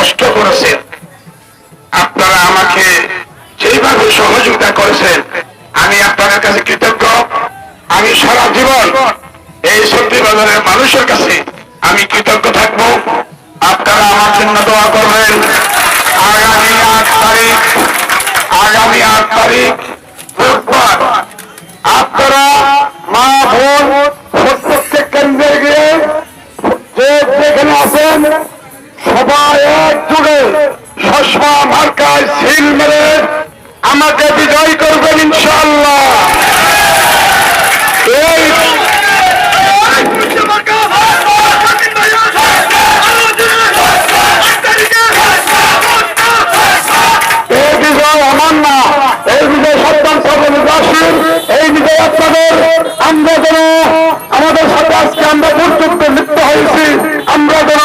কষ্ট করেছেন, আপনারা আমাকে যেইভাবে সহযোগিতা করেছেন, আমি আপনাদের কাছে কৃতজ্ঞ। আমি সারা জীবন এই শক্তিবাজারের মানুষের কাছে আমি কৃতজ্ঞ থাকব। আপনারা আমার জন্য দোয়া করবেন। আগামী 8 তারিখ বুধবার আপনারা মা বোন প্রত্যেক কেন্দ্রে গিয়ে যেখানে আছেন সবাই একযোগে চশমা মার্কায় সিল মেরে আমাকে বিজয় করবেন ইনশাআল্লাহ। এই বিজয় আমার না, এই বিজয় সন্তান সকলবাসীর, এই বিজয় আপনাদের। আমরা যেন আমাদের সাথে আজকে আমরা দুর্যোগে লিপ্ত হয়েছি, আমরা যেন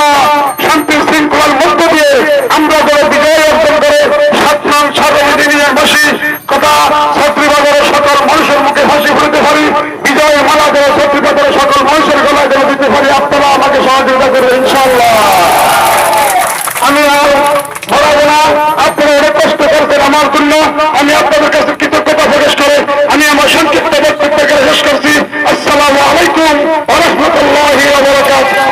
শান্তি শৃঙ্খলার মধ্য দিয়ে আমরা যেন বিজয় অর্জন করে 7 নং সর্বজনীনবাসী কথা ছাত্রীবাজারের সকল মানুষের মুখে হাসি ফুলতে পারি, বিজয় মালা যেন ছাত্রীবাজারের সকল মানুষের গলায় যেন দিতে পারি। আপনারা আমাকে সহযোগিতা করবেন ইনশাআল্লাহ। আমি আর বলাবো না, আপনারা অনেক কষ্ট করছেন আমার জন্য। আমি আপনাদের কাছে কৃতজ্ঞতা প্রকাশ করে আমি আমার সংক্ষিপ্ত বক্তব্যকে শেষ করছি। আসসালামু আলাইকুম ওয়া রাহমাতুল্লাহি ওয়া বারাকাতুহু।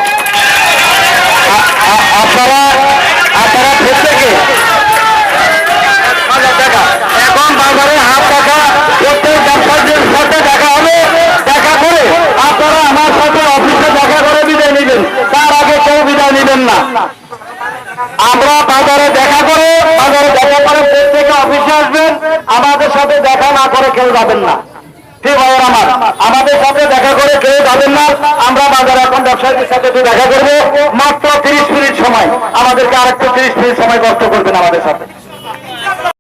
আপনারা প্রত্যেকে এখন বাজারে হাত টাকা প্রত্যেক ব্যবসায়ীদের সাথে দেখা হবে, দেখা করে আপনারা আমার সাথে অফিসে দেখা করে বিদায় নেবেন। তার আগে কেউ বিদায় নেবেন না। আমরা বাজারে দেখা করে প্রত্যেকে অফিসে আসবেন, আমাদের সাথে দেখা না করে কেউ যাবেন না। ঠিক ভাইয়ের আমার, আমাদের সাথে দেখা করে কেউ যাবেন না। আমরা বাজারে এখন ব্যবসায়ীদের সাথে দেখা করবো মাত্র 30 মিনিট সময়, আমাদেরকে আরেকটু 30 মিনিট সময় কষ্ট করবেন আমাদের সাথে।